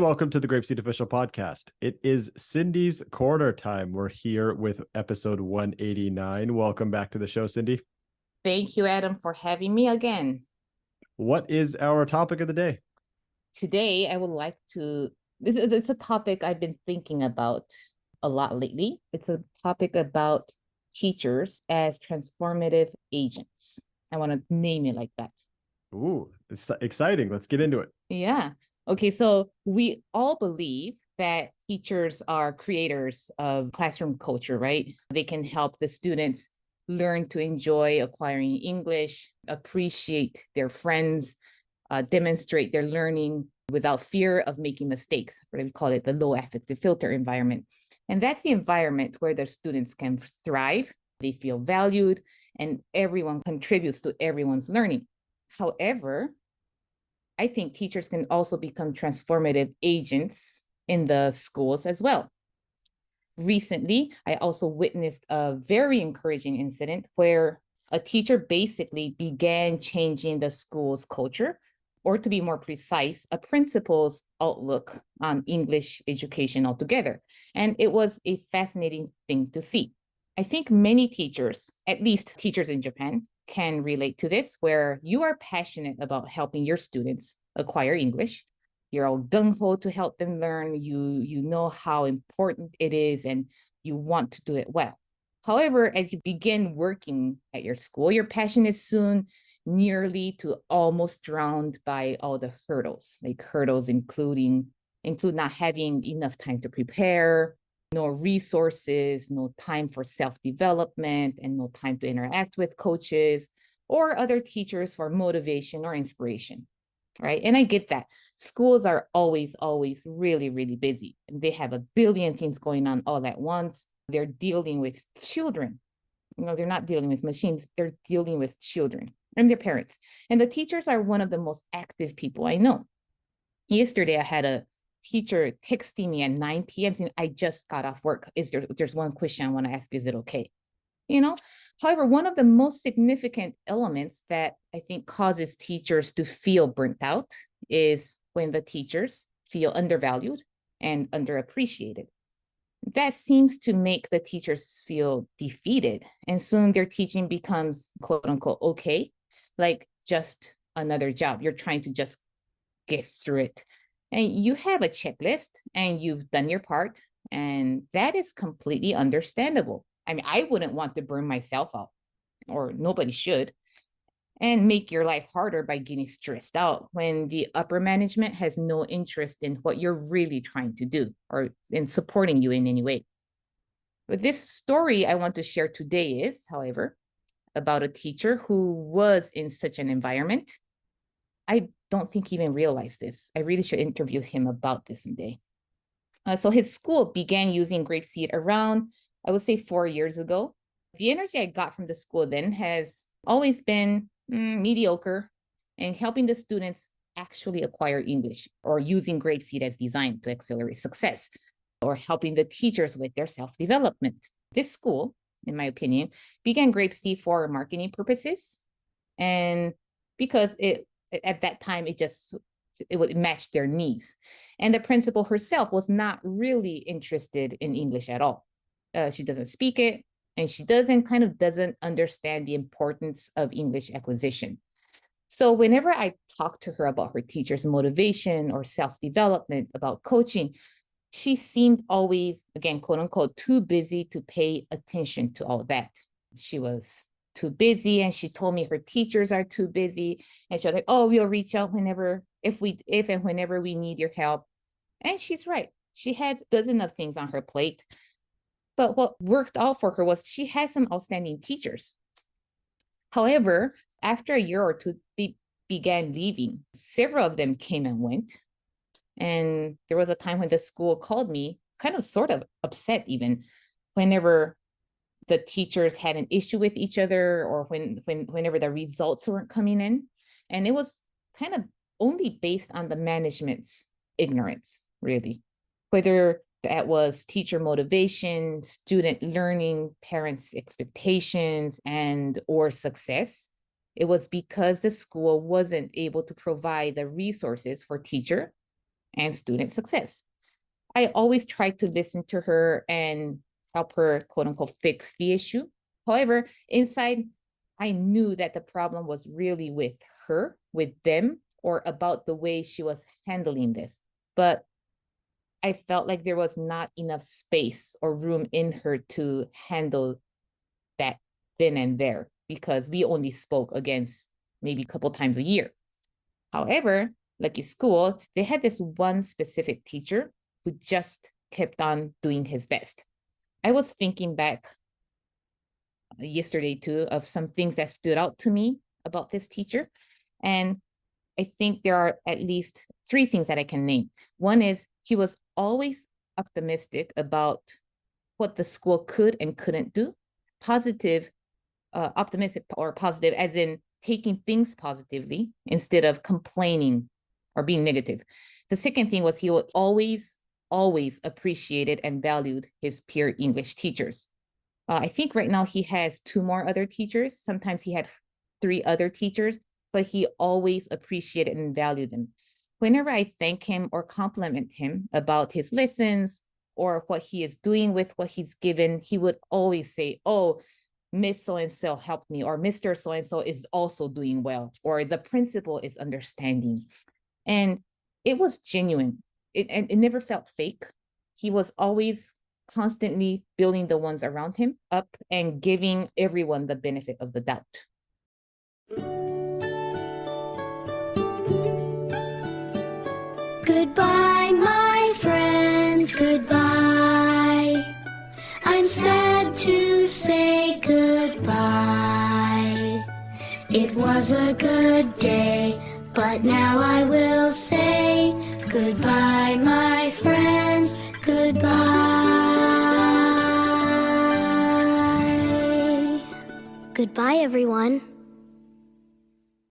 welcome to the GrapeSEED official podcast. It is Cindy's Corner time. We're here with episode 189. Welcome back to the show, Cindy. Thank you, Adam, for having me again. What is our topic of the day? Today, I would like to, it's a topic I've been thinking about a lot lately. It's a topic about teachers as transformative agents. I want to name it like that. Ooh, it's exciting. Let's get into it. Yeah. Okay, so we all believe that teachers are creators of classroom culture, right? They can help the students learn to enjoy acquiring English, appreciate their friends, demonstrate their learning without fear of making mistakes. What we call it the low affective filter environment. And that's the environment where the students can thrive, they feel valued, and everyone contributes to everyone's learning. However, I think teachers can also become transformative agents in the schools as well. Recently, I also witnessed a very encouraging incident where a teacher basically began changing the school's culture, or to be more precise, a principal's outlook on English education altogether. And it was a fascinating thing to see. I think many teachers, at least teachers in Japan, can relate to this, where you are passionate about helping your students acquire English. You're all gung-ho to help them learn. You know how important it is and you want to do it well. However, as you begin working at your school, your passion is soon nearly to almost drowned by all the hurdles, like hurdles include not having enough time to prepare, no resources, no time for self-development, and no time to interact with coaches or other teachers for motivation or inspiration, right? And I get that. Schools are always really, really busy. And they have a billion things going on all at once. They're dealing with children. They're not dealing with machines. They're dealing with children and their parents. And the teachers are one of the most active people I know. Yesterday, I had a teacher texting me at 9 p.m. saying, I just got off work. There's one question I want to ask, is it okay? However, one of the most significant elements that I think causes teachers to feel burnt out is when the teachers feel undervalued and underappreciated. That seems to make the teachers feel defeated, and soon their teaching becomes quote unquote okay, like just another job. You're trying to just get through it. And you have a checklist and you've done your part, and that is completely understandable. I mean, I wouldn't want to burn myself out, or nobody should, and make your life harder by getting stressed out when the upper management has no interest in what you're really trying to do or in supporting you in any way. But this story I want to share today is, however, about a teacher who was in such an environment. I don't think he even realized this. I really should interview him about this someday. So his school began using GrapeSEED around, I would say 4 years ago. The energy I got from the school then has always been mediocre and helping the students actually acquire English, or using GrapeSEED as designed to accelerate success, or helping the teachers with their self-development. This school, in my opinion, began GrapeSEED for marketing purposes, and because at that time it would match their needs. And the principal herself was not really interested in English at all. She doesn't speak it, and she doesn't understand the importance of English acquisition. So whenever I talk to her about her teacher's motivation or self-development, about coaching, she seemed always, again, quote unquote, too busy to pay attention to all that. She was too busy, and she told me her teachers are too busy, and she was like, oh, we'll reach out if and whenever we need your help. And she's right. She had dozens of things on her plate, but what worked out for her was she had some outstanding teachers. However, after a year or two, they began leaving. Several of them came and went, and there was a time when the school called me, kind of sort of upset even, whenever the teachers had an issue with each other, or whenever the results weren't coming in. And it was kind of only based on the management's ignorance, really. Whether that was teacher motivation, student learning, parents' expectations, and or success, it was because the school wasn't able to provide the resources for teacher and student success. I always tried to listen to her and help her, quote unquote, fix the issue. However, inside, I knew that the problem was really with her, with them, or about the way she was handling this. But I felt like there was not enough space or room in her to handle that then and there, because we only spoke against maybe a couple times a year. However, Lucky School, they had this one specific teacher who just kept on doing his best. I was thinking back yesterday too of some things that stood out to me about this teacher. And I think there are at least 3 things that I can name. One is he was always optimistic about what the school could and couldn't do. Positive, optimistic or positive as in taking things positively instead of complaining or being negative. The second thing was he would always appreciated and valued his peer English teachers. I think right now he has 2 more other teachers. Sometimes he had 3 other teachers, but he always appreciated and valued them. Whenever I thank him or compliment him about his lessons or what he is doing with what he's given, he would always say, oh, Miss So-and-so helped me, or Mr. So-and-so is also doing well, or the principal is understanding. And it was genuine. It never felt fake. He was always constantly building the ones around him up and giving everyone the benefit of the doubt. Goodbye, my friends, goodbye. I'm sad to say goodbye. It was a good day, but now I will say goodbye, my friends, goodbye. Goodbye, everyone.